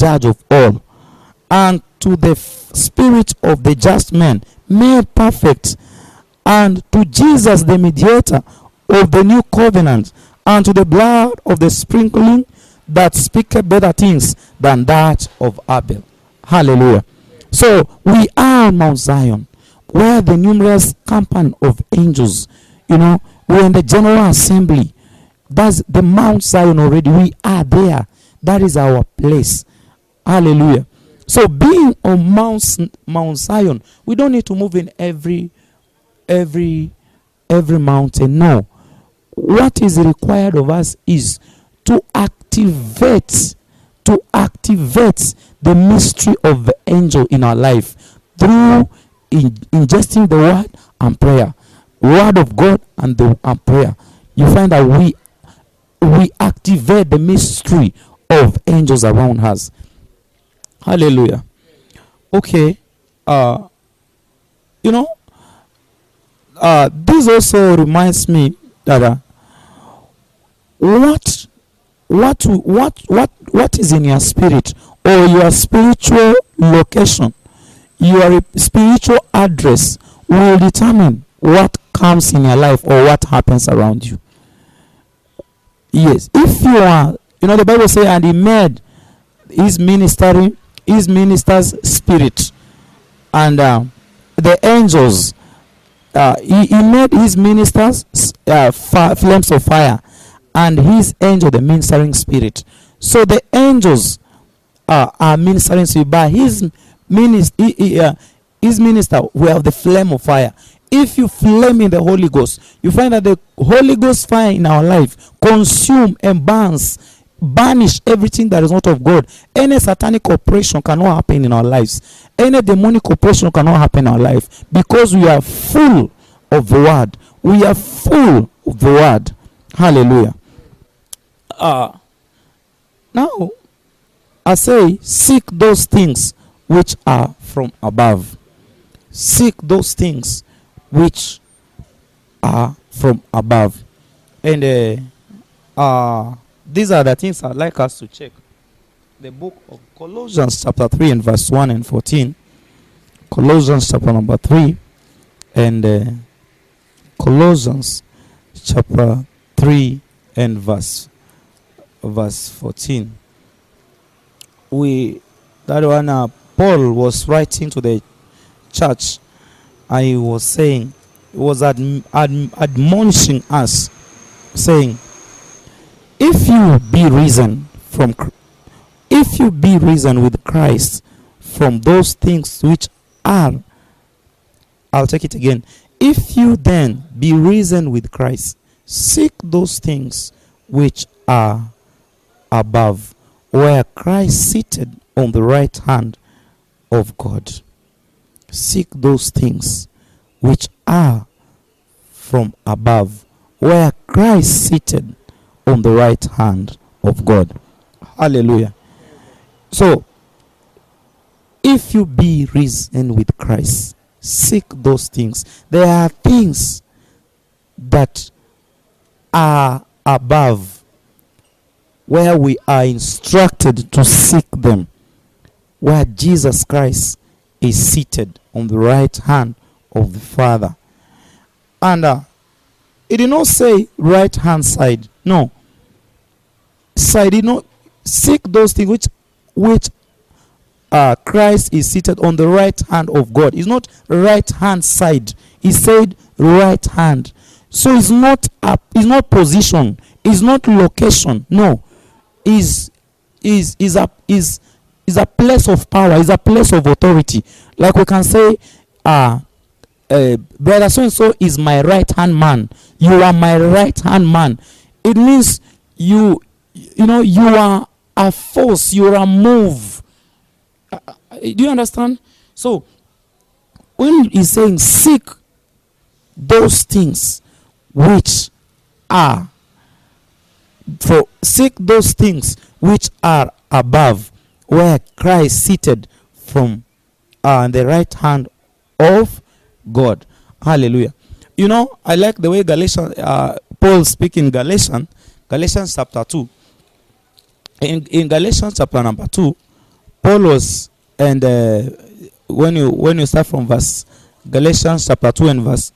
judge of all, and to the spirit of the just man made perfect, and to Jesus the mediator of the new covenant, and to the blood of the sprinkling that speaketh better things than that of Abel. Hallelujah. So we are Mount Zion, where the numerous company of angels, we're in the general assembly. That's the Mount Zion already. We are there. That is our place. Hallelujah. So being on Mount Zion, we don't need to move in every mountain. No. What is required of us is to activate the mystery of the angel in our life through ingesting the word and prayer. Word of God and prayer. You find that we activate the mystery of angels around us. Hallelujah. Okay. This also reminds me that what is in your spirit, or your spiritual location, your spiritual address will determine what comes in your life or what happens around you. Yes, if you are, the Bible says, and he made his ministers spirit, and the angels, he made his ministers flames of fire, and his angel the ministering spirit. So the angels are ministering spirit, but his minister will have the flame of fire. If you flame in the Holy Ghost, you find that the Holy Ghost fire in our life consume and banish everything that is not of God. Any satanic operation cannot happen in our lives. Any demonic operation cannot happen in our life, because we are full of the word. We are full of the word. Hallelujah. Now, I say, seek those things which are from above. Seek those things which are from above. And these are the things I'd like us to check. The book of Colossians chapter 3 and verse 1 and 14. Colossians chapter number 3 and Colossians chapter 3 and verse 14. Paul was writing to the church, and he was saying, he was admonishing us, saying, if you be risen with Christ from those things which are, I'll take it again. If you then be risen with Christ, seek those things which are above, where Christ seated on the right hand of God. Seek those things which are from above, where Christ seated on the right hand of God. Hallelujah. So, if you be risen with Christ, seek those things. There are things that are above, where we are instructed to seek them, where Jesus Christ is seated on the right hand of the Father. And it did not say right hand side. No. Side did not seek those things which Christ is seated on the right hand of God. It's not right hand side. He said right hand. So it's not position. It's not location. No. Is a place of power, is a place of authority. Like we can say, brother so and so is my right hand man. You are my right hand man. It means you are a force. You are a move. Do you understand? So when he's saying seek those things which are above, where Christ seated from the right hand of God. Hallelujah. I like the way Paul speaks in Galatians chapter 2. In Galatians chapter number 2, Paul was, and when you start from verse Galatians chapter 2 and verse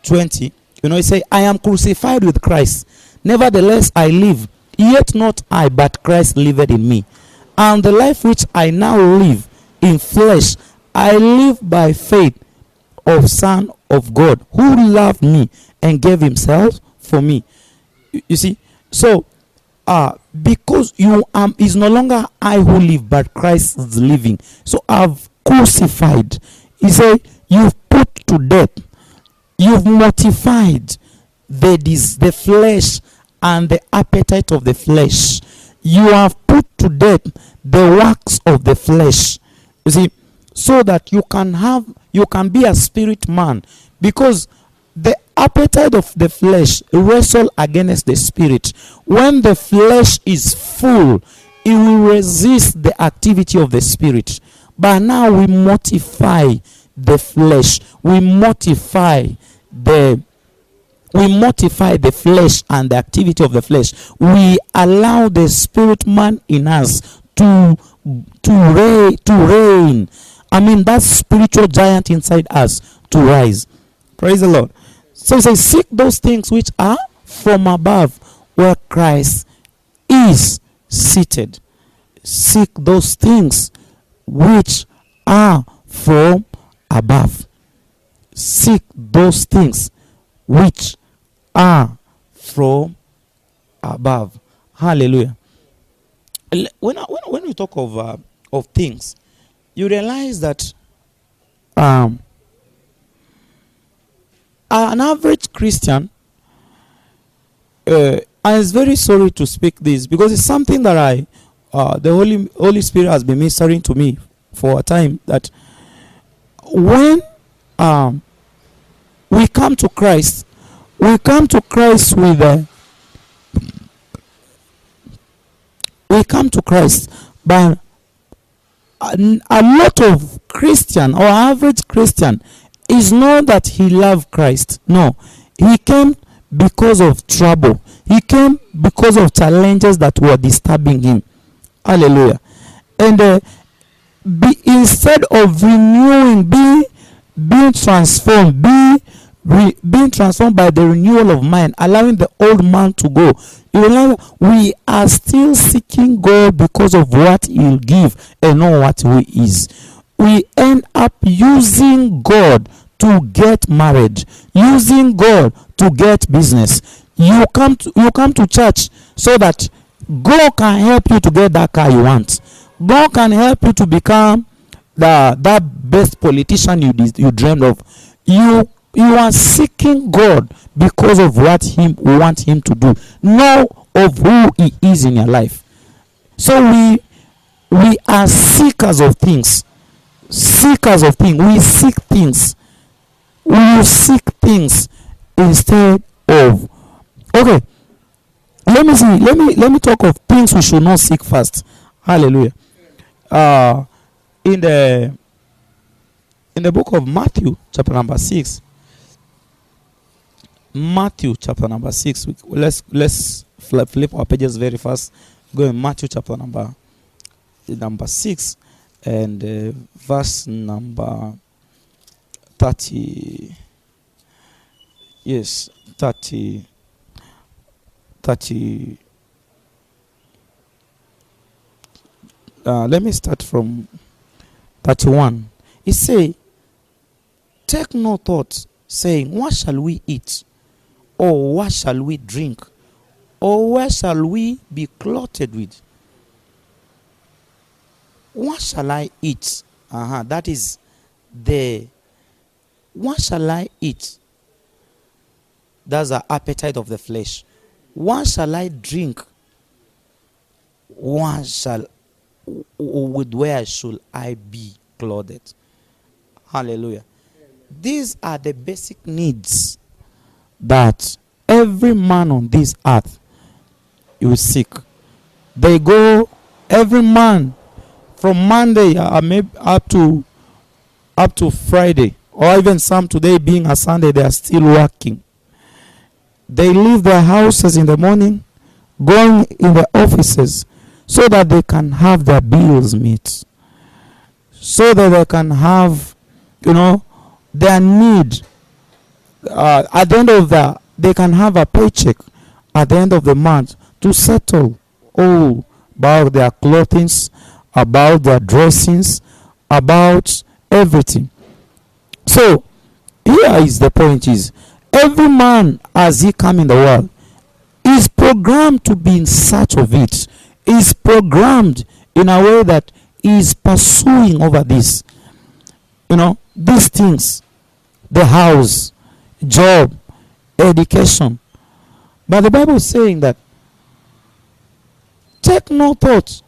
20, he say, I am crucified with Christ. Nevertheless I live, yet not I, but Christ liveth in me. And the life which I now live in flesh, I live by faith of Son of God, who loved me and gave himself for me. You see, so because is no longer I who live, but Christ is living. So I've crucified. He said, you've put to death, you've mortified the flesh and the appetite of the flesh. You have put to death the works of the flesh. You see, so that you can be a spirit man, because the appetite of the flesh wrestle against the spirit. When the flesh is full, it will resist the activity of the spirit. But now we mortify the flesh. We mortify the flesh and the activity of the flesh. We allow the spirit man in us to reign. I mean, that spiritual giant inside us to rise. Praise the Lord. So he says, seek those things which are from above, where Christ is seated. Seek those things which are from above. Seek those things which are from above. Hallelujah. When we talk of things, you realize that an average Christian, I is very sorry to speak this, because it's something that the Holy Spirit has been ministering to me for a time, that when we come to Christ with but a lot of Christian or average Christian is not that he loved Christ. No, he came because of trouble. He came because of challenges that were disturbing him. Hallelujah. And instead of renewing, being transformed, being transformed by the renewal of mind, allowing the old man to go, we are still seeking God because of what he'll give and not what he is. We end up using God to get married, using God to get business. You come to church so that God can help you to get that car you want. God can help you to become that best politician you dreamed of. You are seeking God because of what you want him to do, not of who he is in your life. So we are seekers of things. Seekers of things. We seek things. We seek things instead of. Okay. Let me talk of things we should not seek first. Hallelujah. In the book of Matthew, chapter number 6. Matthew chapter number 6. Let's flip our pages very fast. Go in Matthew chapter number 6 and verse number 30. Yes, 30. Let me start from 31. It say, take no thought, saying, what shall we eat? Or what shall we drink? Or where shall we be clothed with? What shall I eat? That is what shall I eat? That's the appetite of the flesh. What shall I drink? With where should I be clothed? Hallelujah. These are the basic needs that every man on this earth will seek. They go, every man, from Monday maybe up to Friday, or even some today being a Sunday, they are still working. They leave their houses in the morning, going in the offices so that they can have their bills met, so that they can have, their need. At the end of they can have a paycheck at the end of the month to settle all about their clothing, about their dressings, about everything. So here is the point: is every man as he come in the world is programmed to be in search of it, is programmed in a way that he is pursuing over this, these things: the house, job, education. But the Bible is saying that, take no thought,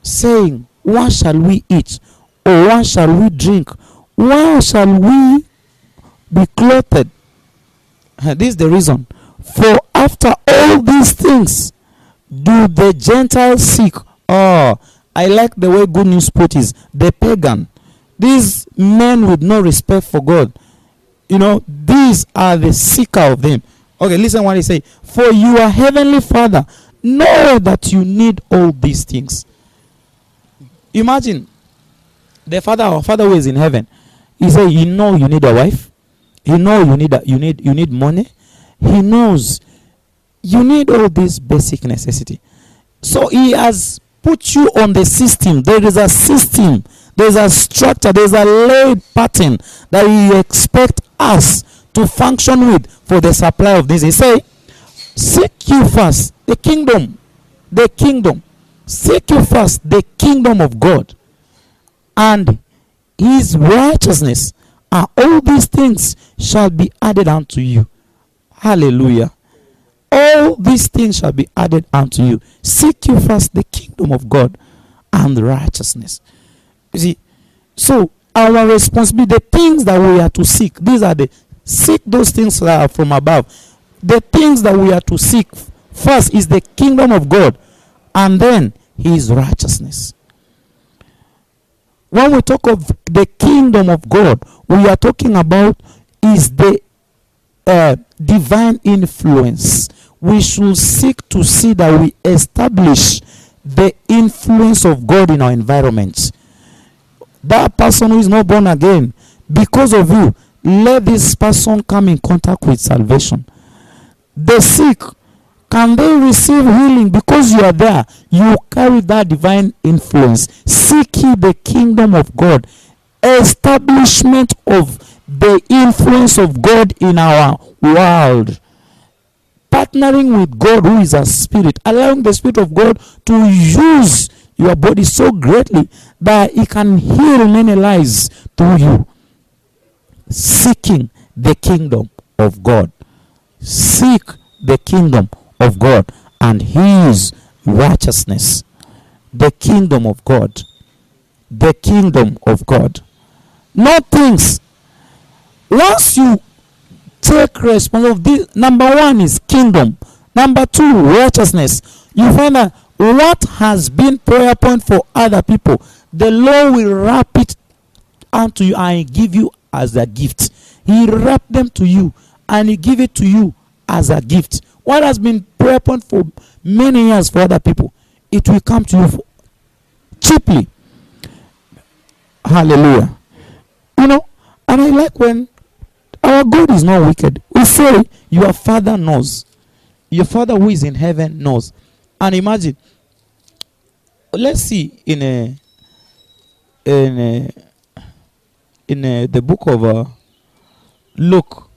saying, what shall we eat, or what shall we drink, what shall we be clothed? This is the reason: for after all these things do the Gentiles seek. Oh, I like the way Good News put is the pagan. These men with no respect for God, these are the seeker of them. Okay, listen what he say: for your heavenly Father know that you need all these things. Imagine the Father, our Father who is in heaven. He say, you need a wife. He know you need money. He knows you need all these basic necessity. So he has put you on the system. There is a system. There's a structure. There's a laid pattern that he expect us to function with for the supply of this. He say, seek you first the kingdom. Seek you first the kingdom of God and his righteousness, and all these things shall be added unto you. Hallelujah. All these things shall be added unto you. Seek you first the kingdom of God and righteousness. You see, so our responsibility, the things that we are to seek, seek those things that are from above. The things that we are to seek first is the kingdom of God, and then his righteousness. When we talk of the kingdom of God, we are talking about is the divine influence. We should seek to see that we establish the influence of God in our environment. That person who is not born again, because of you, let this person come in contact with salvation. The sick, can they receive healing? Because you are there, you carry that divine influence. Seek ye the kingdom of God, establishment of the influence of God in our world. Partnering with God, who is a spirit, allowing the Spirit of God to use your body so greatly that it can heal many lives through you. Seeking the kingdom of God. Seek the kingdom of God and his righteousness. The kingdom of God. The kingdom of God. No things. Once you take responsibility, number one is kingdom. Number two, righteousness. You find that what has been prayer point for other people, the Lord will wrap it unto you and give you as a gift. He wrap them to you and he give it to you as a gift. What has been prayer point for many years for other people, it will come to you cheaply. Hallelujah. And I like when our God is not wicked. We say your Father knows. Your Father who is in heaven knows. And imagine, let's see in the book of Luke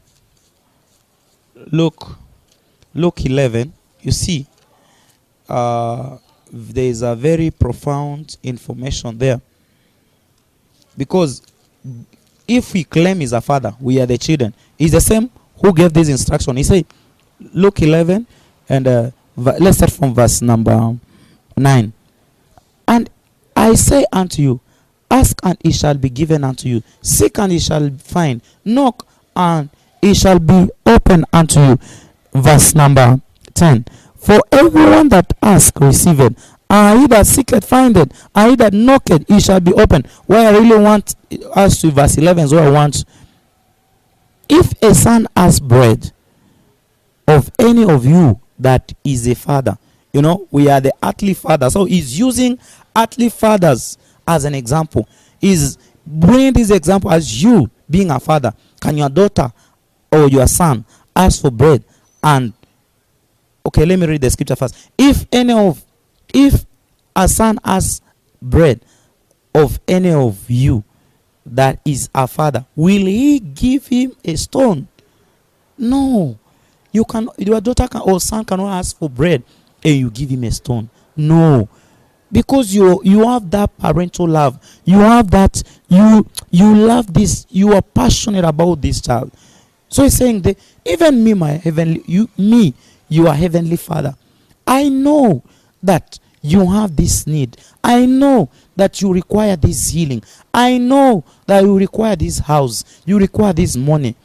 11, you see there is a very profound information there. Because if we claim he's a father, we are the children. He's the same who gave this instruction. He said, Luke 11, and let's start from verse number 9. And I say unto you, ask and it shall be given unto you. Seek and it shall find. Knock and it shall be open unto you. Verse number 10. For everyone that asketh receiveth, and he that seeketh findeth, and he that knocketh it shall be open. Where I really want us to verse 11 is where I want. If a son asks bread of any of you that is a father, We are the earthly father. So he's using earthly fathers as an example. He's bringing this example as you being a father. Can your daughter or your son ask for bread? And okay, let me read the scripture first. If a son asks bread of any of you that is a father, will he give him a stone? No. Your daughter or son cannot ask for bread and you give him a stone. No. Because you have that parental love. You have that, you love this, you are passionate about this child. So he's saying that even me, your heavenly father, I know that you have this need. I know that you require this healing. I know that you require this house. You require this money.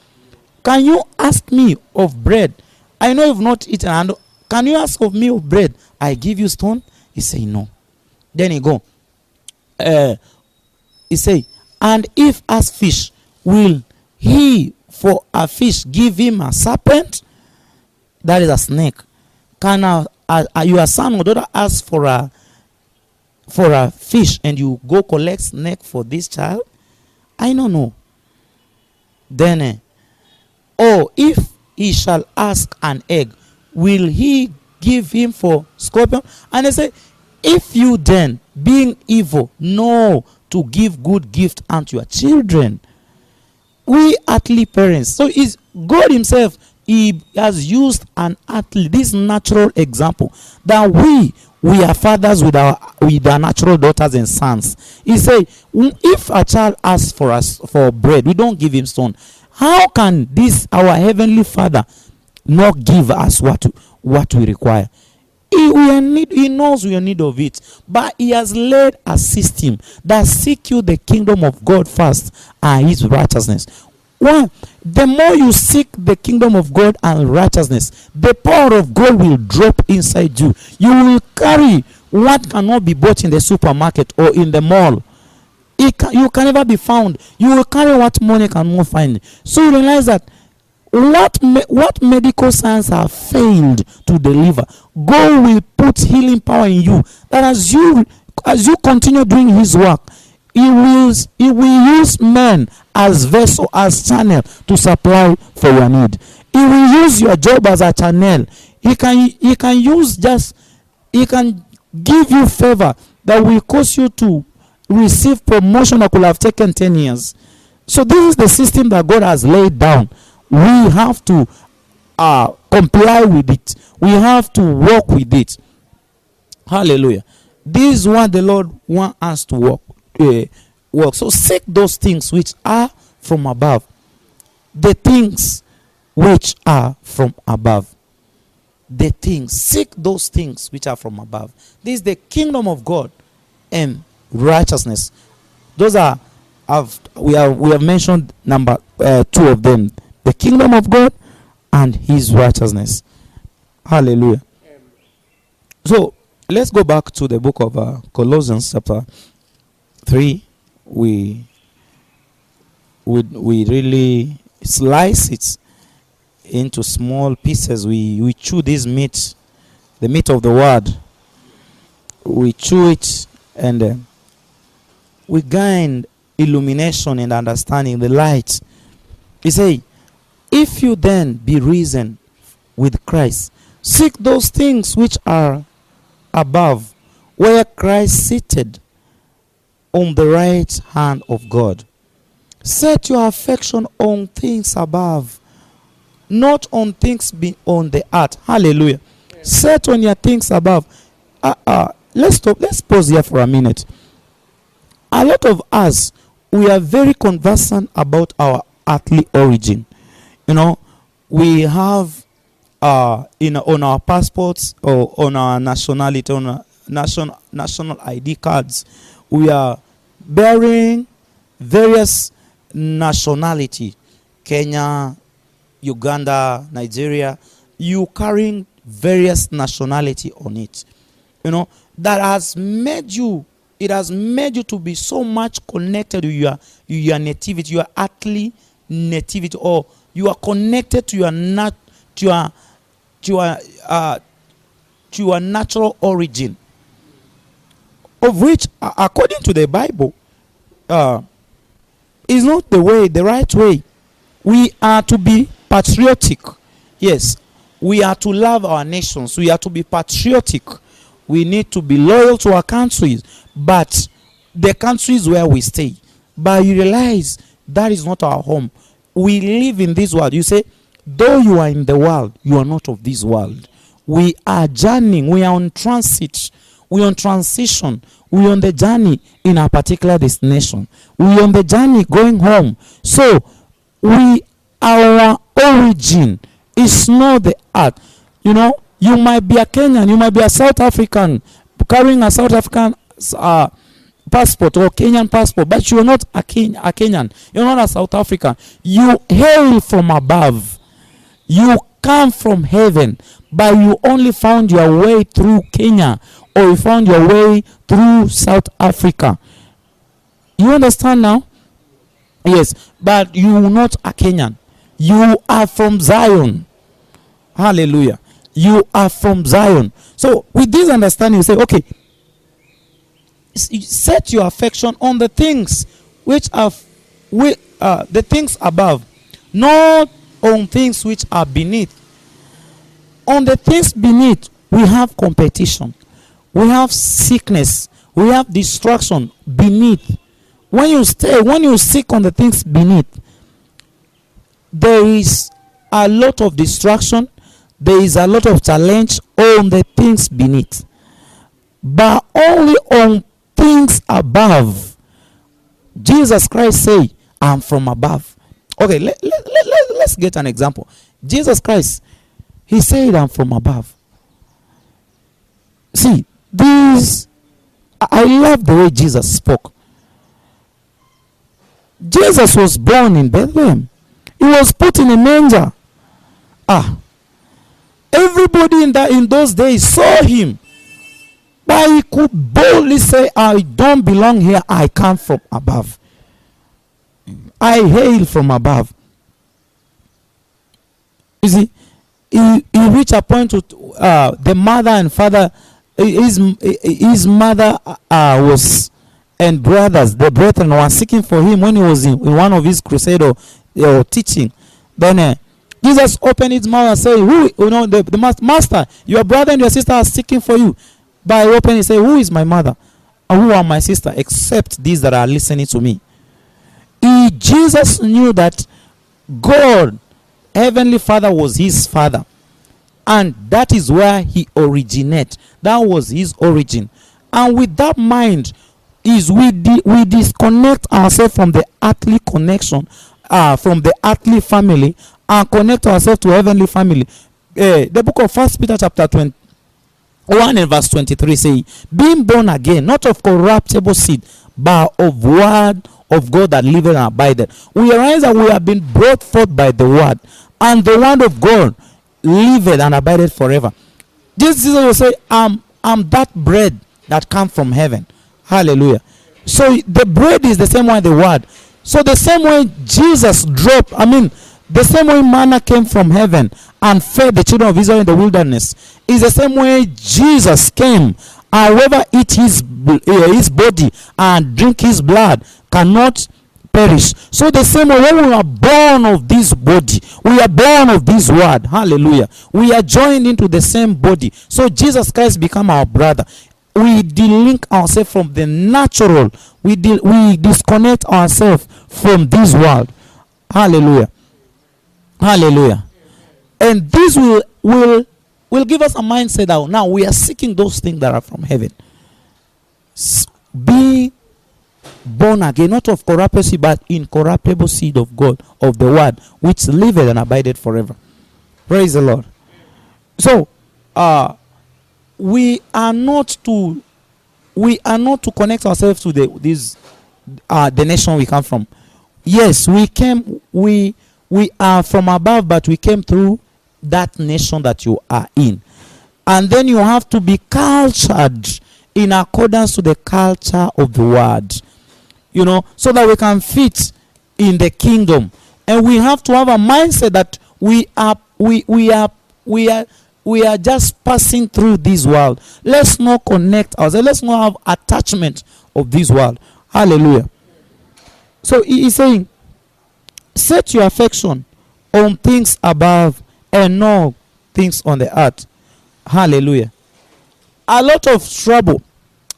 Can you ask me of bread? I know you've not eaten. And can you ask of me of bread? I give you stone? He say no. Then he go. He say, and if ask fish, will he for a fish give him a serpent? That is a snake. Can your son or daughter ask for a fish and you go collect snake for this child? I don't know. Then, if he shall ask an egg, will he give him for scorpion? And they say, if you then, being evil, know to give good gift unto your children. We earthly parents. So is God himself, he has used an earthly, this natural example, that we are fathers with our natural daughters and sons. He say, if a child asks for us for bread, we don't give him stone. How can this our heavenly Father not give us what we require? He knows we are in need of it, but he has laid a system that seek you the kingdom of God first and his righteousness. One, the more you seek the kingdom of God and righteousness, the power of God will drop inside you. You will carry what cannot be bought in the supermarket or in the mall. You can never be found. You will carry what money cannot find. So you realize that what medical science have failed to deliver, God will put healing power in you. That as you continue doing his work, he will use men as vessel, as channel to supply for your need. He will use your job as a channel. He can give you favor that will cause you to receive promotion that could have taken 10 years. So this is the system that God has laid down. We have to comply with it. We have to work with it. Hallelujah. This is what the Lord wants us to work. So seek those things which are from above. The things which are from above. Seek those things which are from above. This is the kingdom of God and righteousness. Those are we have mentioned number 2 of them. The kingdom of God and his righteousness. Hallelujah. So let's go back to the book of Colossians chapter 3. We really slice it into small pieces. We chew this meat, the meat of the word. We chew it and we gain illumination and understanding, the light. He say, if you then be risen with Christ, seek those things which are above, where Christ seated on the right hand of God. Set your affection on things above, not on things on the earth. Hallelujah. Set on your things above. Let's stop. Let's pause here for a minute. A lot of us, we are very conversant about our earthly origin. We have on our passports or on our nationality, on our national ID cards, we are bearing various nationality. Kenya, Uganda, Nigeria. You carrying various nationality on it. That has made you. It has made you to be so much connected to your nativity, your earthly nativity, or you are connected to your to your natural origin, of which, according to the Bible, is not the right way. We are to be patriotic. Yes, we are to love our nations. We are to be patriotic. We need to be loyal to our countries, but the countries where we stay. But you realize that is not our home. We live in this world. You say, though you are in the world, you are not of this world. We are journeying. We are on transit. We are on transition. We are on the journey in a particular destination. We are on the journey going home. So, our origin is not the earth. You know, you might be a Kenyan, you might be a South African, carrying a South African passport or Kenyan passport, but you are not a Kenyan. You are not a South African. You hail from above. You come from heaven, but you only found your way through Kenya, or you found your way through South Africa. You understand now? Yes, but you are not a Kenyan. You are from Zion. Hallelujah. You are from Zion. So with this understanding, you say, okay, set your affection on the things which are the things above, not on things which are beneath. On the things beneath, we have competition, we have sickness, we have destruction beneath. When you seek on the things beneath, there is a lot of distraction, there is a lot of challenge on the things beneath, but only on things above. Jesus Christ say, I'm from above. Okay, let's get an example. Jesus Christ, he said, I'm from above. See, I love the way Jesus spoke. Jesus was born in Bethlehem. He was put in a manger. Everybody in those days saw him, but he could boldly say, I don't belong here, I come from above. I hail from above. You see, he reached a point with the mother and father. His mother was, and brothers, the brethren were seeking for him when he was in one of his crusades or teaching. Then Jesus opened his mouth and said, the master, your brother and your sister are seeking for you. But he opened and said, who is my mother? And who are my sister? Except these that are listening to me. Jesus knew that God, Heavenly Father, was his father. And that is where he originated. That was his origin. And with that mind, we disconnect ourselves from the earthly connection, from the earthly family, and connect ourselves to heavenly family. The book of 1 Peter chapter 1 and verse 23 say, being born again, not of corruptible seed, but of word of God that liveth and abideth. We realize that we have been brought forth by the word, and the word of God liveth and abideth forever. Jesus will say, I'm that bread that comes from heaven. Hallelujah. So the bread is the same way the word. So the same way Jesus dropped, the same way manna came from heaven and fed the children of Israel in the wilderness, is the same way Jesus came. And whoever eat his body and drink his blood cannot perish. So the same way, when we are born of this body, we are born of this word. Hallelujah. We are joined into the same body. So Jesus Christ become our brother. We delink ourselves from the natural. We disconnect ourselves from this world. Hallelujah. Hallelujah. And this will give us a mindset that now we are seeking those things that are from heaven. Be born again, not of corruptible seed, but incorruptible seed of God, of the word, which liveth and abideth forever. Praise the Lord. So, we are not to connect ourselves to the nation we come from. Yes, we are from above, but we came through that nation that you are in. And then you have to be cultured in accordance to the culture of the word, so that we can fit in the kingdom. And we have to have a mindset that we are we are just passing through this world. Let's not connect ourselves. Let's not have attachment of this world. Hallelujah. So he is saying, set your affection on things above and not things on the earth. Hallelujah. A lot of trouble.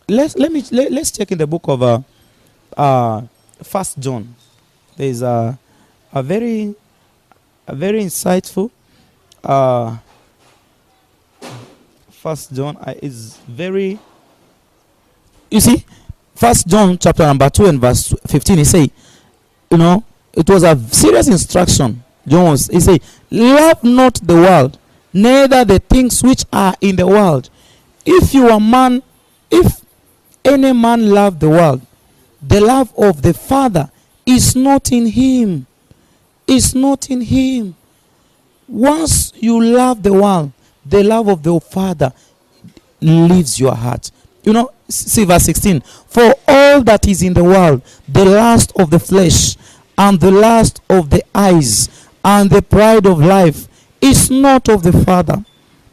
Let's check in the book of 1 John. There is a very insightful 1 John is very, you see, 1 John chapter number 2 and verse 15, he say, it was a serious instruction. He say, love not the world, neither the things which are in the world. If any man love the world, the love of the Father is not in him. Is not in him. Once you love the world, the love of the Father leaves your heart. See verse 16. For all that is in the world, the lust of the flesh, and the lust of the eyes, and the pride of life, is not of the Father,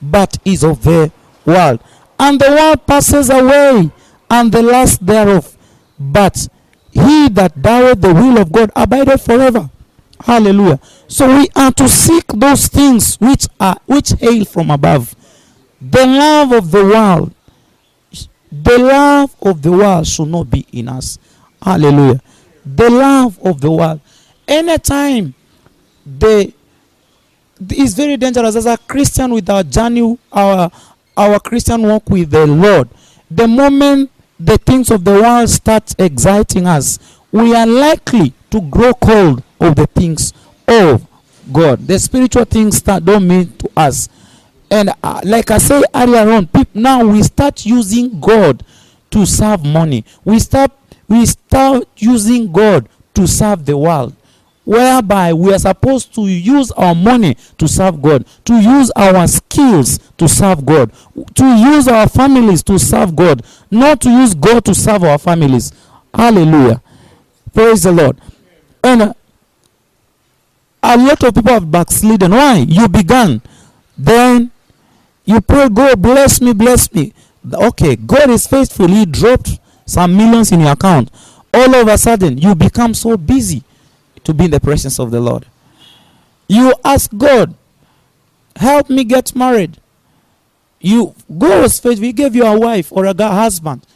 but is of the world. And the world passes away, and the lust thereof. But he that doeth the will of God abideth forever. Hallelujah. So we are to seek those things which hail from above. The love of the world should not be in us. Hallelujah. The love of the world. Anytime it's very dangerous as a Christian with our journey, our Christian walk with the Lord. The moment the things of the world start exciting us, we are likely to grow cold of the things of God. The spiritual things that don't mean to us. And like I said earlier on, now we start using God to serve money. We start using God to serve the world, whereby we are supposed to use our money to serve God, to use our skills to serve God, to use our families to serve God, not to use God to serve our families. Hallelujah. Praise the Lord. And a lot of people have backslidden. Why? You began, then you pray, God bless me, bless me. Okay, God is faithful. He dropped some millions in your account. All of a sudden, you become so busy to be in the presence of the Lord. You ask God, help me get married. God was faithful. He gave you a wife or a husband.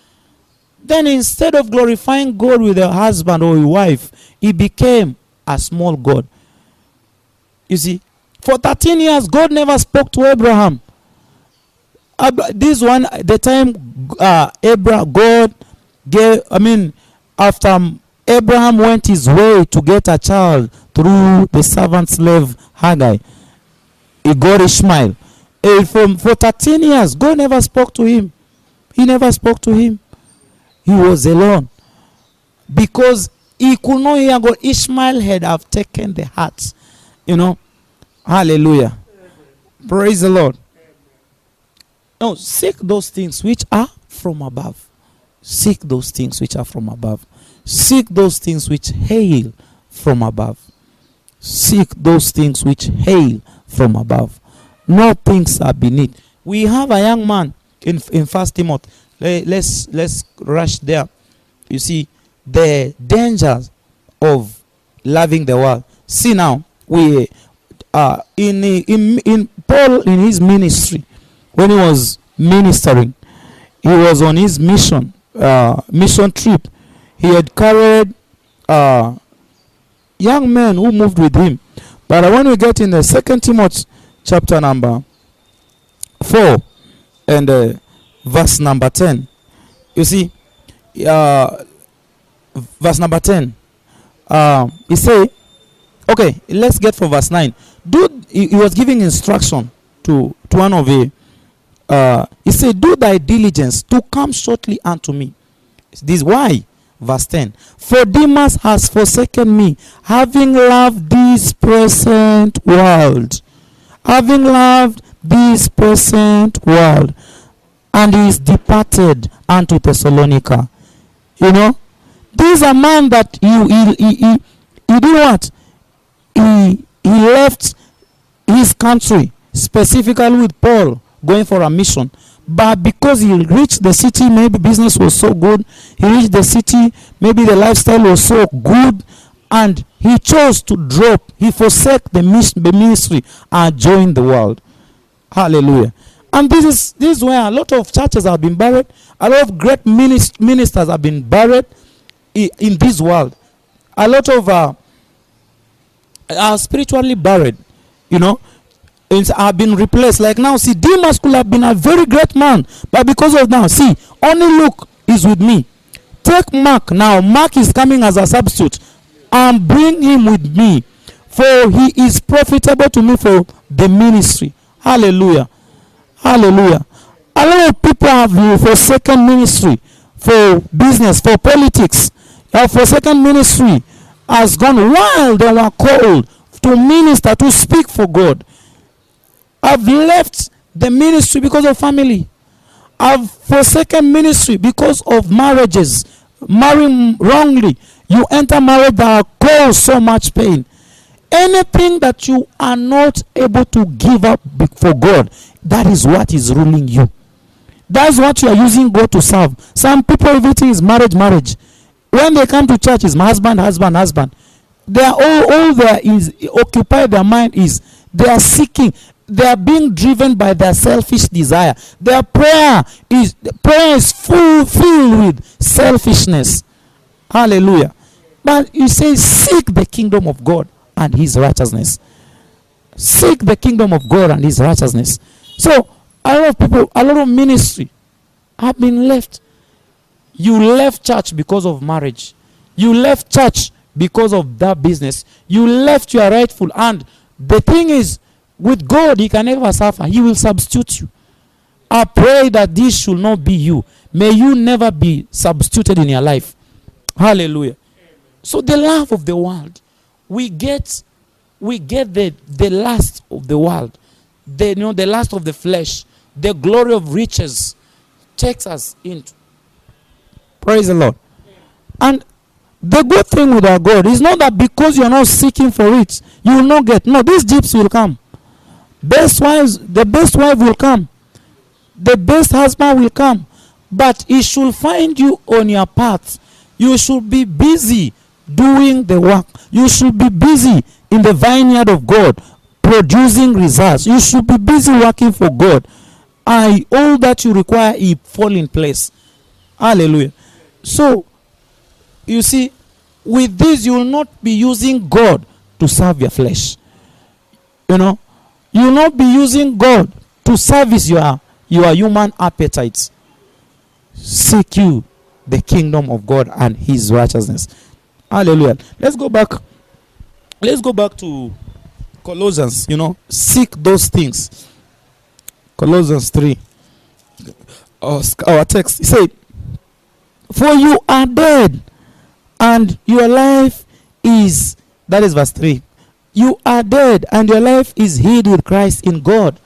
Then instead of glorifying God with a husband or a wife, he became a small God. You see, for 13 years, God never spoke to Abraham. This one, the time God gave, after Abraham went his way to get a child through the servant slave Hagar, he got Ishmael. For 13 years, God never spoke to him. He never spoke to him. He was alone. Because he could not hear God. Ishmael had have taken the heart. Hallelujah. Praise the Lord. No, seek those things which are from above. Seek those things which are from above. Seek those things which hail from above. Seek those things which hail from above. No things are beneath. We have a young man in 1 Timothy. Let's rush there. You see the dangers of loving the world. See now, we in Paul, in his ministry, when he was ministering, he was on his mission trip. He had carried young men who moved with him. But when we get in the 2 Timothy chapter number 4 and verse number 10, you see, verse number 10, he say, okay, let's get from verse 9. He was giving instruction to one of the, he said, do thy diligence to come shortly unto me. This why? Verse 10. For Demas has forsaken me, having loved this present world. Having loved this present world. And he is departed unto Thessalonica. This is a man that he did what? He left his country specifically with Paul going for a mission. But because he reached the city, maybe business was so good, he reached the city, maybe the lifestyle was so good, and he chose to drop, he forsake the ministry and join the world. Hallelujah. And this is where a lot of churches have been buried, a lot of great ministers have been buried in this world. A lot of are spiritually buried, have been replaced. Like now, see, Demas could have been a very great man, but because of now, see, only Luke is with me. Take Mark now. Mark is coming as a substitute, and bring him with me, for he is profitable to me for the ministry. Hallelujah. Hallelujah. A lot of people have forsaken ministry for business, for politics. Have forsaken ministry has gone while they were called to minister, to speak for God. I've left the ministry because of family. I've forsaken ministry because of marriages. Marrying wrongly. You enter marriage that cause so much pain. Anything that you are not able to give up for God, that is what is ruling you. That's what you are using God to serve. Some people, everything is marriage. When they come to church, it's husband. They are all there is occupy their mind is they are seeking. They are being driven by their selfish desire. Their prayer is filled with selfishness. Hallelujah. But you say, seek the kingdom of God and his righteousness. Seek the kingdom of God and his righteousness. So a lot of people, a lot of ministry have been left. You left church because of marriage. You left church because of that business. You left your rightful. And the thing is, with God, he can never suffer. He will substitute you. I pray that this should not be you. May you never be substituted in your life. Hallelujah. So the love of the world, we get the lust of the world, the lust of the flesh, the glory of riches takes us into. Praise the Lord. And the good thing with our God is not that because you are not seeking for it, you will not get. No, these gifts will come. The best wife will come. The best husband will come. But he should find you on your path. You should be busy doing the work. You should be busy in the vineyard of God, producing results. You should be busy working for God. And all that you require, he fall in place. Hallelujah. So, you see, with this, you will not be using God to serve your flesh. You will not be using God to service your human appetites. Seek you the kingdom of God and his righteousness. Hallelujah. Let's go back to Colossians. Seek those things. Colossians 3. Our text. It said, for you are dead, and your life is, that is verse 3. You are dead, and your life is hid with Christ in God.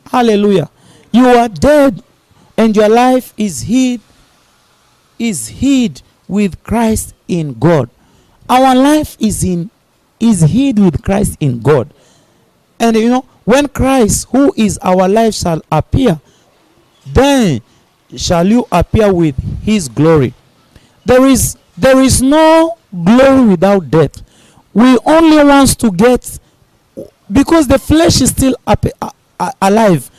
Hallelujah. You are dead, and your life is hid with Christ in God. Our life is hid with Christ in God. And when Christ, who is our life, shall appear, then shall you appear with his glory. There is no glory without death. We only want to get, because the flesh is still alive.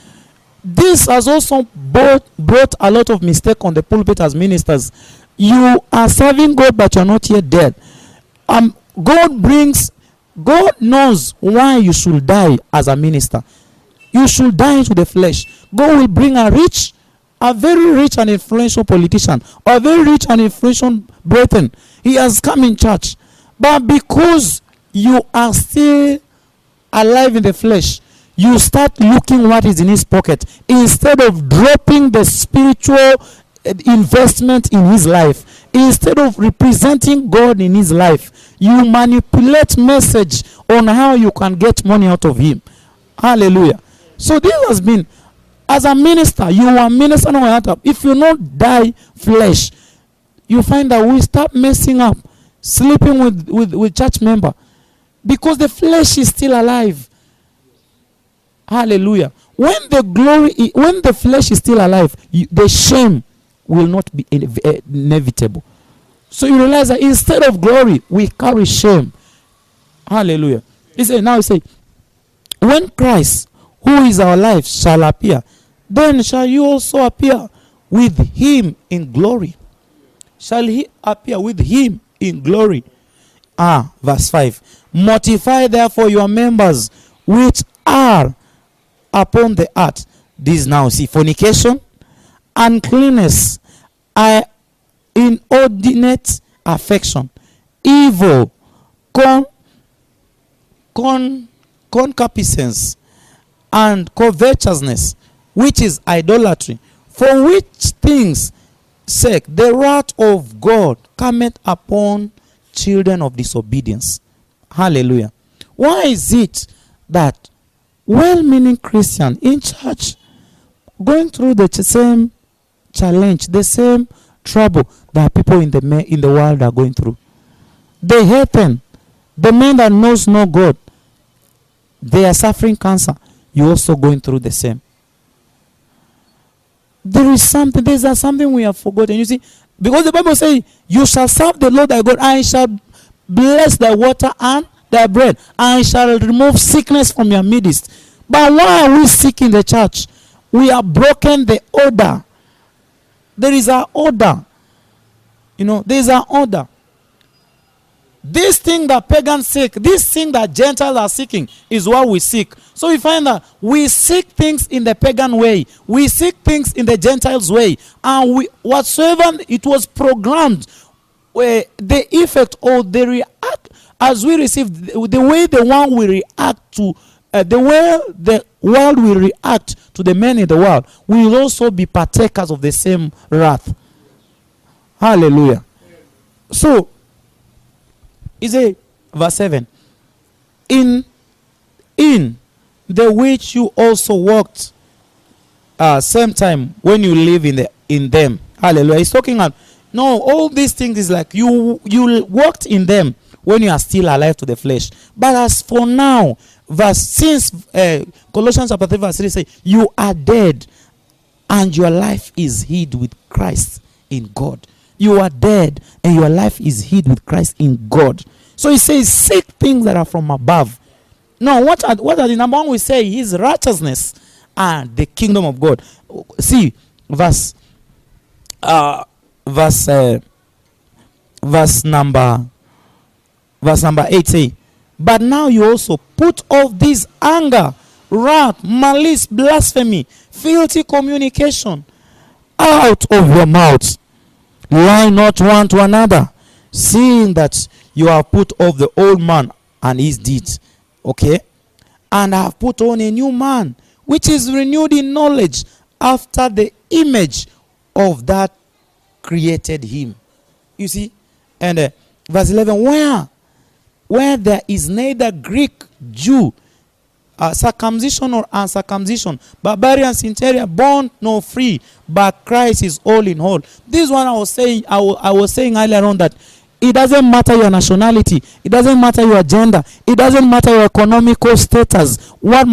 This has also brought a lot of mistake on the pulpit as ministers. You are serving God, but you're not yet dead. God knows why you should die as a minister. You should die to the flesh. God will bring a very rich and influential politician, or a very rich and influential brethren. He has come in church. But because you are still alive in the flesh, you start looking what is in his pocket instead of dropping the spiritual investment in his life. Instead of representing God in his life, you manipulate message on how you can get money out of him. Hallelujah. So this has been, as a minister, you are ministering on your. If you not die flesh, you find that we start messing up, sleeping with church member, because the flesh is still alive. Hallelujah. When the when the flesh is still alive, the shame will not be inevitable. So you realize that instead of glory, we carry shame. Hallelujah. Now he say, when Christ, who is our life, shall appear, then shall you also appear with him in glory. Shall he appear with him in glory? Verse 5. Mortify therefore your members which are upon the earth. This now, see, fornication, uncleanness, inordinate affection, evil, concupiscence, and covetousness, which is idolatry, for which things sake the wrath of God cometh upon children of disobedience. Hallelujah. Why is it that well-meaning Christian in church going through the same challenge, the same trouble that people in the world are going through? They hate them. The man that knows no God, they are suffering cancer. You're also going through the same. There's something we have forgotten. You see, because the Bible says, you shall serve the Lord thy God, and he shall bless thy water and thy bread, and he shall remove sickness from your midst. But why are we sick in the church? We have broken the order. There is an order. There is an order. This thing that pagans seek, this thing that Gentiles are seeking, is what we seek. So we find that we seek things in the pagan way, we seek things in the Gentiles way, and whatsoever it was programmed, the effect or the react as we receive, the way the one will react to, the way the world will react to the men in the world, we will also be partakers of the same wrath. Hallelujah. So is a verse 7. In the which you also walked same time when you live in them. Hallelujah. He's talking about, no, all these things is like you walked in them when you are still alive to the flesh. But as for now, Colossians chapter 3 verse 3 say, you are dead and your life is hid with Christ in God. You are dead and your life is hid with Christ in God. So he says, seek things that are from above. Now, what are the number one? We say his righteousness and the kingdom of God. See, verse number 8 say, but now you also put off this anger, wrath, malice, blasphemy, filthy communication out of your mouths. Lie not one to another, seeing that you have put off the old man and his deeds. Okay? And have put on a new man, which is renewed in knowledge after the image of that created him. You see? And verse 11, where there is neither Greek, Jew, circumcision or uncircumcision, barbarian, Scythian, bond nor free, but Christ is all in all. This one I was saying earlier on, that it doesn't matter your nationality, it doesn't matter your gender, it doesn't matter your economical status. What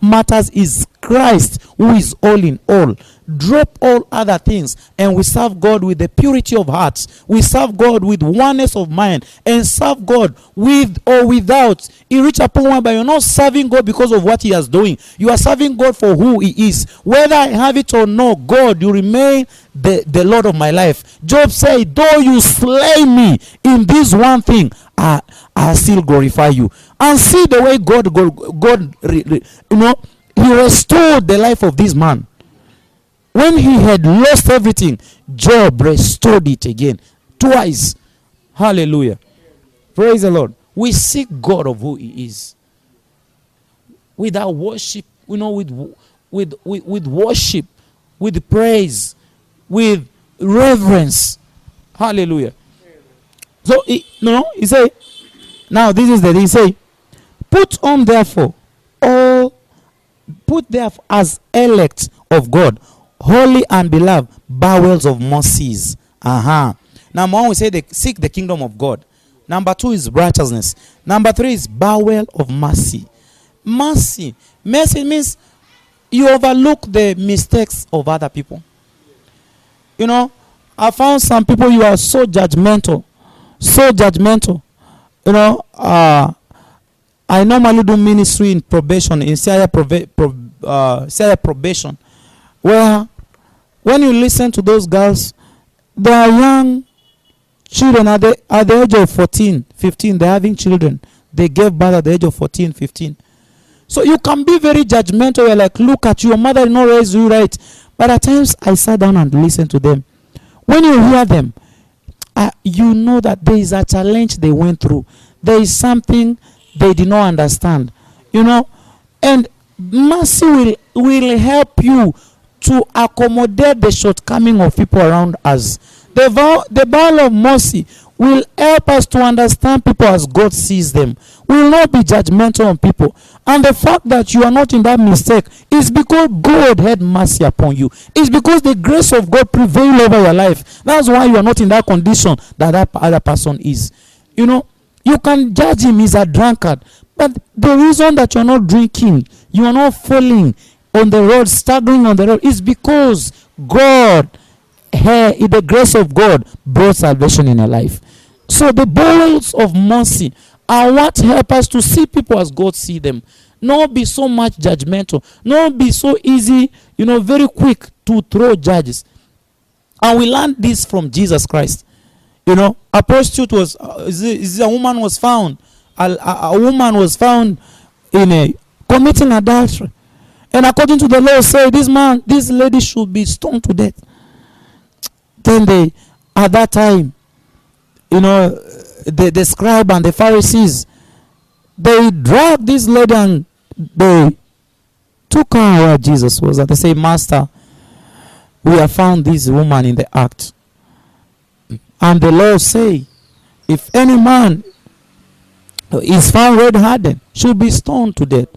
matters is Christ, who is all in all. Drop all other things and we serve God with the purity of hearts. We serve God with oneness of mind and serve God with or without. You reach a point where you're not serving God because of what he is doing. You are serving God for who he is. Whether I have it or not, God, you remain the Lord of my life. Job said, though you slay me in this one thing, I still glorify you. And see the way God he restored the life of this man. When he had lost everything, Job restored it again. Twice. Hallelujah. Praise the Lord. We seek God of who he is. With our worship, with worship, with praise, with reverence. Hallelujah. So, he say, now this is the thing. He say, put therefore as elect of God, holy and beloved, bowels of mercies. Number one, we say seek the kingdom of God. Number two is righteousness. Number three is bowel of mercy. Mercy. Mercy means you overlook the mistakes of other people. You know, I found some people, you are so judgmental. So judgmental. You know, I normally do ministry in probation, in CIA probation, where when you listen to those girls, they are young children at the age of 14, 15. They're having children. They gave birth at the age of 14, 15. So you can be very judgmental. You're like, look at you, your mother did not raise you right. But at times I sat down and listened to them. When you hear them, you know that there is a challenge they went through. There is something they did not understand. You know, and mercy will help you to accommodate the shortcoming of people around us. The bowl of mercy will help us to understand people as God sees them. We will not be judgmental on people. And the fact that you are not in that mistake is because God had mercy upon you. It's because the grace of God prevailed over your life. That's why you are not in that condition that other person is. You know, you can judge him, he's a drunkard. But the reason that you are not drinking, you are not falling on the road, staggering on the road, is because God, the grace of God, brought salvation in your life. So the bowls of mercy are what help us to see people as God see them. Not be so much judgmental. Not be so easy, very quick to throw judges. And we learned this from Jesus Christ. A prostitute a woman was found. A woman was found in committing adultery. And according to the law, say this lady should be stoned to death. Then at that time, the scribe and the Pharisees, they dragged this lady and they took her where Jesus was. And they say, Master, we have found this woman in the act. And the law say, if any man is found red-handed, should be stoned to death.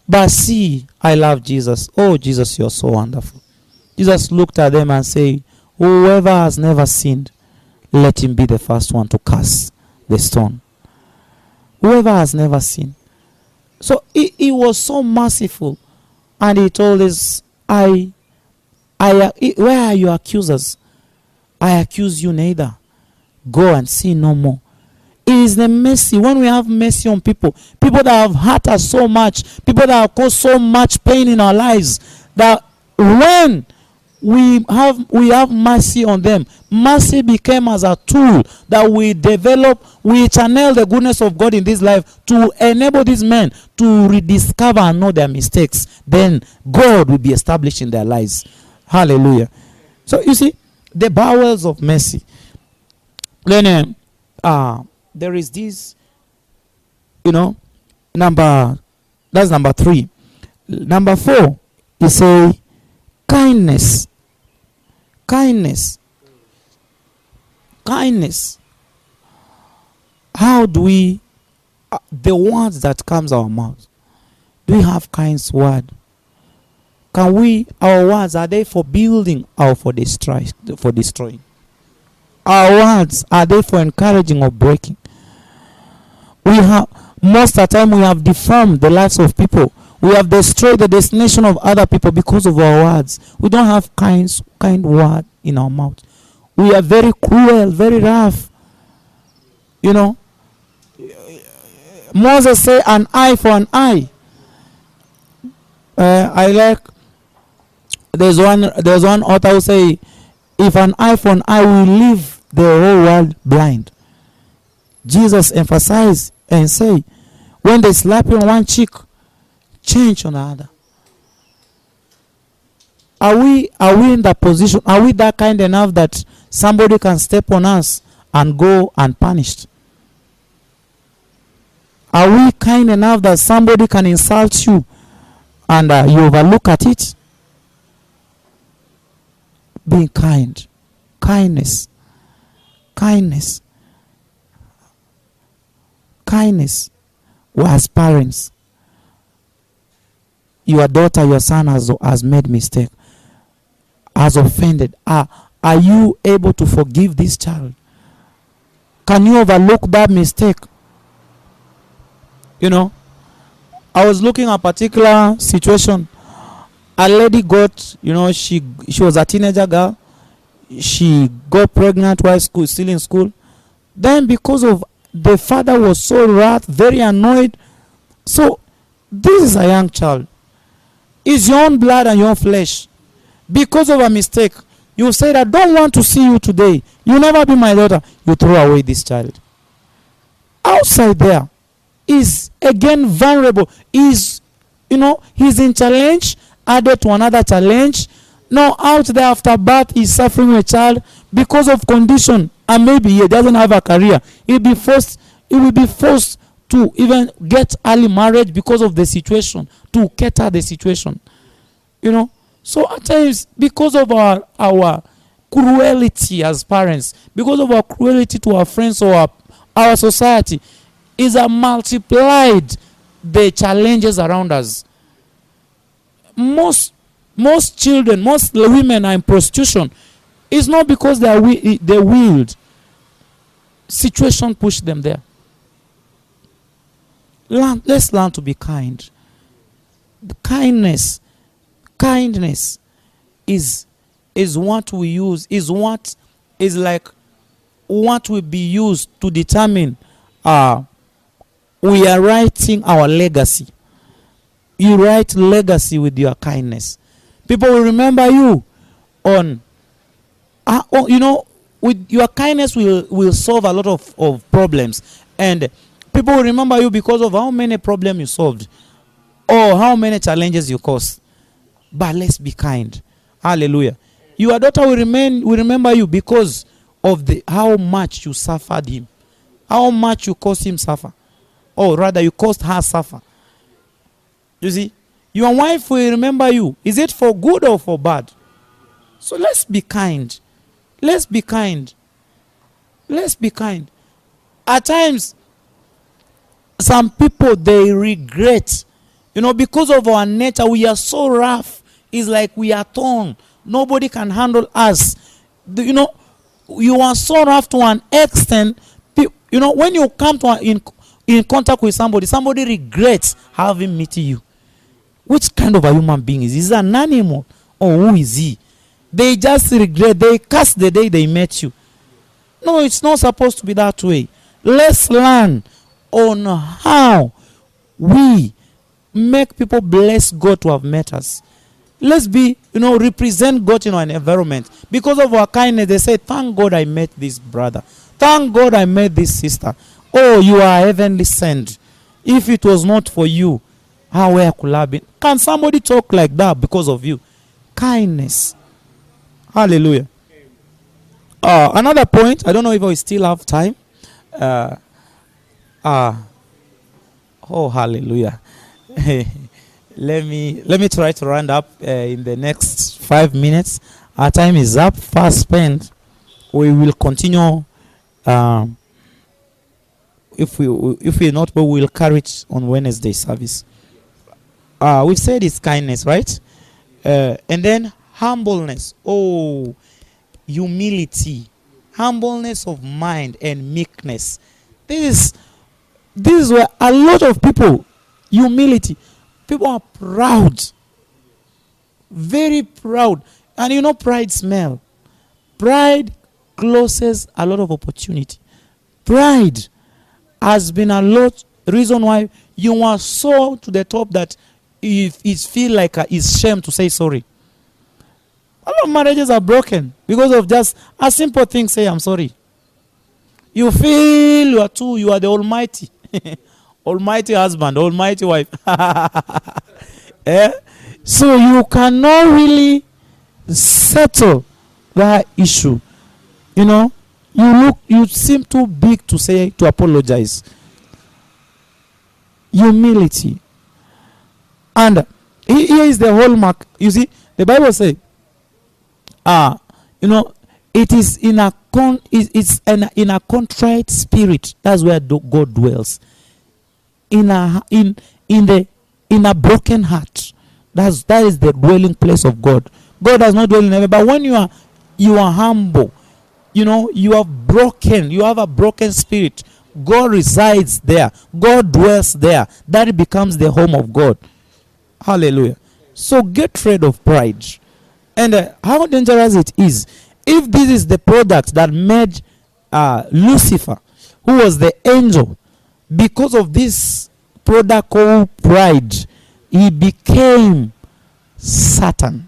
But see, I love Jesus. Oh, Jesus, you're so wonderful. Jesus looked at them and said, whoever has never sinned, let him be the first one to cast the stone. Whoever has never sinned. So he was so merciful. And he told us, where are your accusers? I accuse you neither. Go and sin no more. It is the mercy. When we have mercy on people that have hurt us so much, people that have caused so much pain in our lives, that when we have mercy on them, mercy became as a tool that we develop, we channel the goodness of God in this life to enable these men to rediscover and know their mistakes. Then God will be established in their lives. Hallelujah. So you see, the bowels of mercy. Then there is this, that's number 3. Number 4, you say kindness. Kindness. How do we, the words that comes our mouth, do we have kind word? Our words, are they for building or for destroying? Our words, are they for encouraging or breaking? Most of the time we have deformed the lives of people. We have destroyed the destination of other people because of our words. We don't have kind word in our mouth. We are very cruel, very rough. Moses said, an eye for an eye. I like, there's one author who say, if an eye for an eye will leave the whole world blind. Jesus emphasized and say, when they slap you on one cheek, change on the other. Are we in that position? Are we that kind enough that somebody can step on us and go unpunished? Are we kind enough that somebody can insult you and you overlook at it? Being kind. Kindness. As parents, your daughter, your son has made mistake, has offended. Are you able to forgive this child? Can you overlook that mistake? You know, I was looking at a particular situation. A lady got, she was a teenager girl. She got pregnant while still in school. Then because of the father was so wrath, very annoyed. So this is a young child. It's your own blood and your own flesh. Because of a mistake, you said, I don't want to see you today. You'll never be my daughter. You throw away this child. Outside there is again vulnerable. He's in challenge, added to another challenge. Now out there after birth, he's suffering a child because of condition, and maybe he doesn't have a career. He will be forced to even get early marriage because of the situation, to cater the situation. So at times, because of our cruelty as parents, because of our cruelty to our friends or our society, is multiplied the challenges around us. Most children, most women are in prostitution. It's not because they willed. Situation pushed them there. Let's learn to be kind. The kindness is what we use, is like what will be used to determine we are writing our legacy. You write legacy with your kindness. People will remember you on with your kindness will solve a lot of problems, and people will remember you because of how many problems you solved or how many challenges you caused. But let's be kind. Hallelujah. Your daughter will remember you because of how much you suffered him, how much you caused him suffer, or rather you caused her suffer. You see, your wife will remember you. Is it for good or for bad? So let's be kind. Let's be kind. Let's be kind. At times, some people, they regret. Because of our nature, we are so rough. It's like we are torn. Nobody can handle us. You are so rough to an extent. When you come in contact with somebody regrets having met you. Which kind of a human being is he? Is he an animal? Or who is he? They just regret. They curse the day they met you. No, it's not supposed to be that way. Let's learn on how we make people bless God to have met us. Let's be, represent God in our environment. Because of our kindness, they say, thank God I met this brother. Thank God I met this sister. Oh, you are heavenly sent. If it was not for you, where could I have been? Can somebody talk like that because of you? Kindness. Hallelujah. Another point, I don't know if we still have time. Oh, hallelujah. Let me try to round up in the next 5 minutes. Our time is up, fast spent. We will continue. If we not, we will carry it on Wednesday service. We've said it's kindness, right? And then humbleness. Oh, humility, humbleness of mind, and meekness. This is where a lot of people, humility. People are proud, very proud, and pride smell. Pride closes a lot of opportunity. Pride has been a lot reason why you are so to the top that it feel like it's shame to say sorry. A lot of marriages are broken because of just a simple thing. Say I'm sorry. You feel you are the almighty. Almighty husband, almighty wife. So you cannot really settle that issue. You seem too big to apologize. Humility. And here is the hallmark. You see, the Bible says, it is in a contrite spirit. That's where God dwells. In a broken heart. That is the dwelling place of God. God does not dwell in heaven. But when you are humble, you have a broken spirit. God resides there. God dwells there. That becomes the home of God. Hallelujah. So get rid of pride. And how dangerous it is. If this is the product that made Lucifer, who was the angel, because of this product called pride, he became Satan,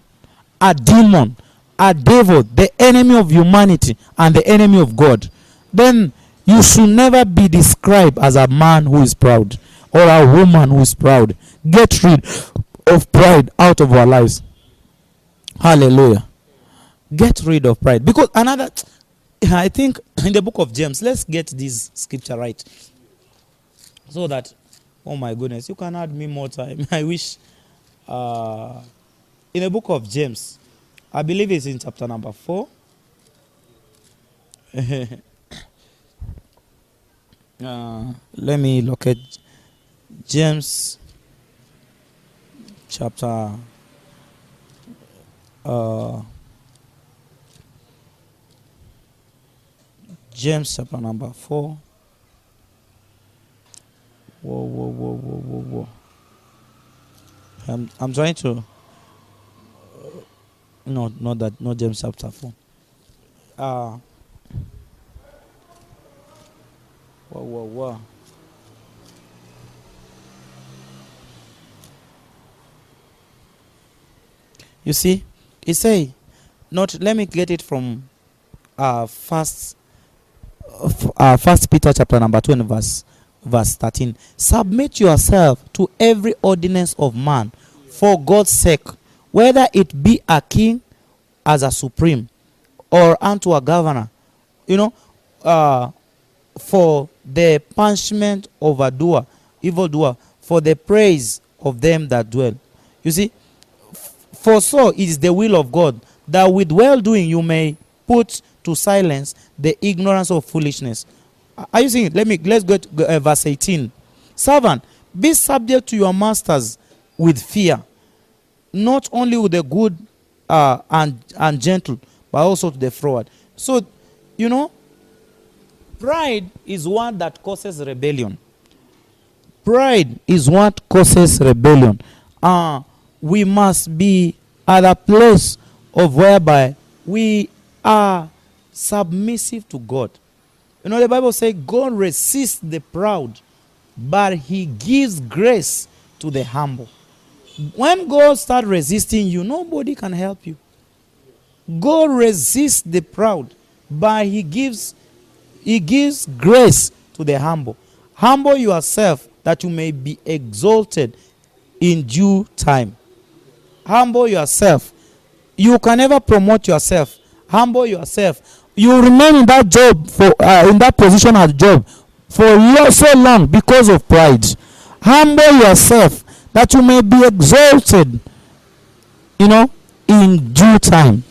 a demon, a devil, the enemy of humanity and the enemy of God. Then you should never be described as a man who is proud or a woman who is proud. Get rid of pride out of our lives. Hallelujah. Get rid of pride. Because another, I think in the book of James, let's get this scripture right. So that, oh my goodness, you can add me more time. I wish, in the book of James, I believe it's in chapter number 4. Let me look at James chapter James chapter number 4. Whoa. I'm trying to not James chapter 4. Whoa. You see, he say, let me get it from First Peter chapter number 2 and verse 13. Submit yourself to every ordinance of man for God's sake, whether it be a king as a supreme or unto a governor, for the punishment of a evildoer, for the praise of them that dwell. You see, for so it is the will of God, that with well-doing you may put to silence the ignorance of foolishness. Are you seeing it? Let's go to verse 18. Servant, be subject to your masters with fear, not only with the good and gentle, but also to the froward. So, pride is one that causes rebellion. Pride is what causes rebellion. We must be at a place of whereby we are submissive to God. The Bible says God resists the proud, but he gives grace to the humble. When God starts resisting you, nobody can help you. God resists the proud, but he gives grace to the humble. Humble yourself that you may be exalted in due time. Humble yourself. You can never promote yourself. Humble yourself. You remain in that job in that position at job for so long because of pride. Humble yourself that you may be exalted, in due time.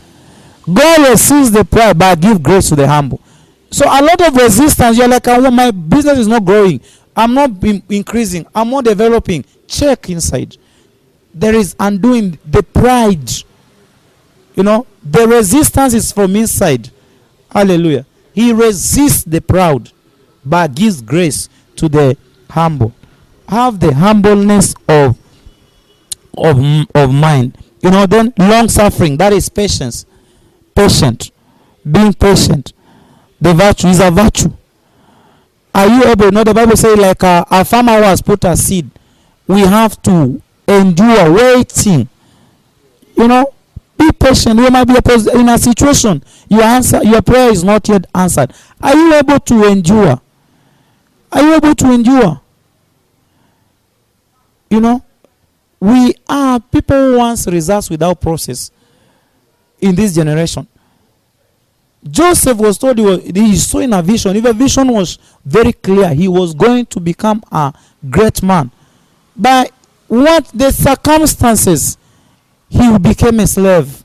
God resists the proud, but give grace to the humble. So a lot of resistance. You're like, my business is not growing. I'm not increasing. I'm not developing. Check inside. There is undoing the pride. The resistance is from inside. Hallelujah. He resists the proud, but gives grace to the humble. Have the humbleness of mind. Then long suffering. That is patience. Patient. Being patient. The virtue is a virtue. Are you able? The Bible says like a farmer who has put a seed. We have to endure waiting. Be patient. You might be in a situation. Your prayer is not yet answered. Are you able to endure? Are you able to endure? We are people who want results without process in this generation. Joseph was told he saw in a vision. If a vision was very clear, he was going to become a great man. But what the circumstances, he became a slave.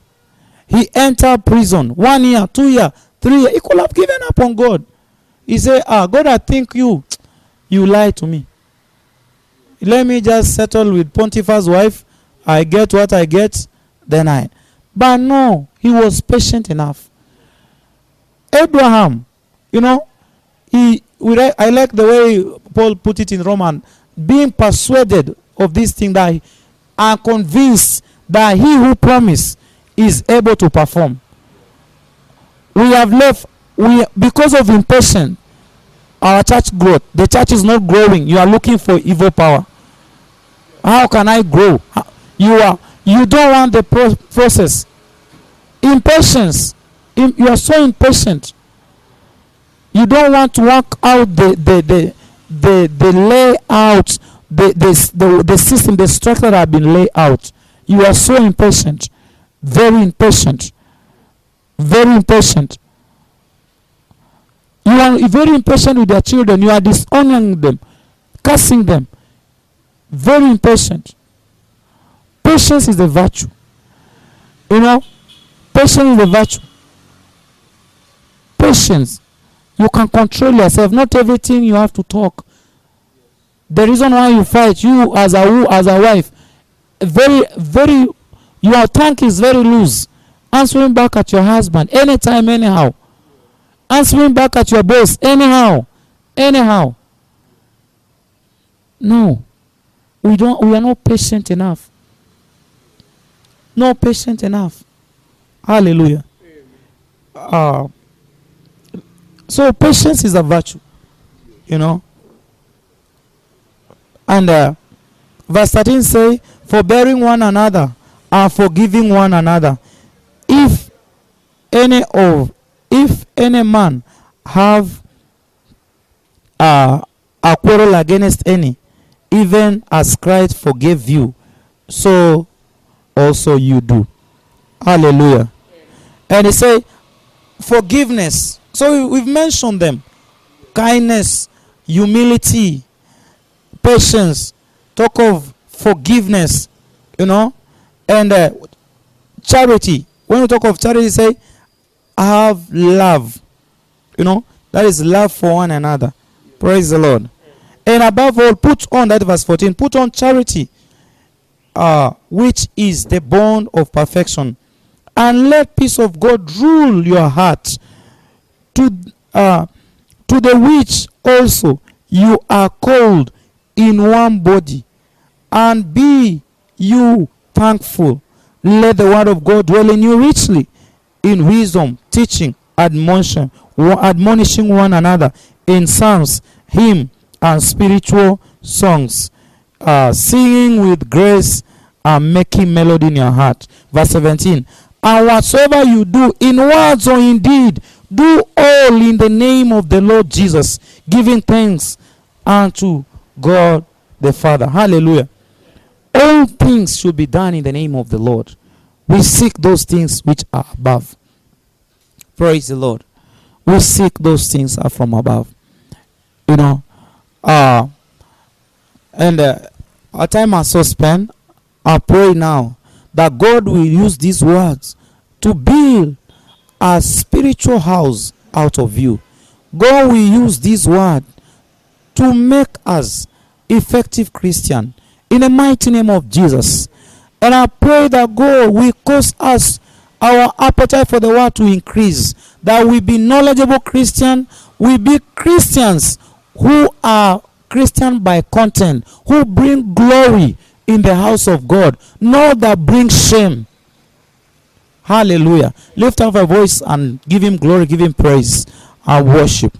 He entered prison 1 year, 2 years, 3 years. He could have given up on God. He said, God, I think you lied to me. Let me just settle with Pontiphil's wife. I get what I get, then But no, he was patient enough. Abraham, I like the way Paul put it in Roman, being persuaded of this thing, that are convinced that he who promised is able to perform. We have left, because of impatience, our church growth. The church is not growing. You are looking for evil power. How can I grow? You don't want the process. Impatience. You are so impatient. You don't want to work out the layout, the system, the structure that have been laid out. You are so impatient. Very impatient. Very impatient. You are very impatient with your children. You are dishonoring them, cursing them. Very impatient. Patience is a virtue. Patience is a virtue. Patience. You can control yourself. Not everything you have to talk. The reason why you fight, you as a wife, your tongue is very loose. Answering back at your husband anytime, anyhow. Answering back at your boss anyhow. No. We are not patient enough. Not patient enough. Hallelujah. So patience is a virtue. And verse 13 say, forbearing one another and forgiving one another. If any man have a quarrel against any, even as Christ forgave you, so also you do. Hallelujah. And he say forgiveness. So we've mentioned them. Kindness, humility, patience. Talk of forgiveness, and charity. When we talk of charity, say have love. That is love for one another. Praise the Lord. And above all, put on, that verse 14, put on charity, which is the bond of perfection. And let peace of God rule your heart, to the which also you are called in one body, and be you thankful. Let the word of God dwell in you richly, in wisdom, teaching, admonishing one another in psalms, hymns, and spiritual songs, singing with grace and making melody in your heart. Verse 17. And whatsoever you do, in words or in deed, do all in the name of the Lord Jesus, giving thanks unto God the Father. Hallelujah. All things should be done in the name of the Lord. We seek those things which are above. Praise the Lord. We seek those things are from above. Our time has so spent. I pray now that God will use these words to build a spiritual house out of you. God will use this word to make us effective Christian in the mighty name of Jesus. And I pray that God will cause us, our appetite for the word to increase, that we be knowledgeable Christian, we be Christians who are Christian by content, who bring glory in the house of God, not that bring shame. Hallelujah. Lift up a voice and give him glory, give him praise and worship.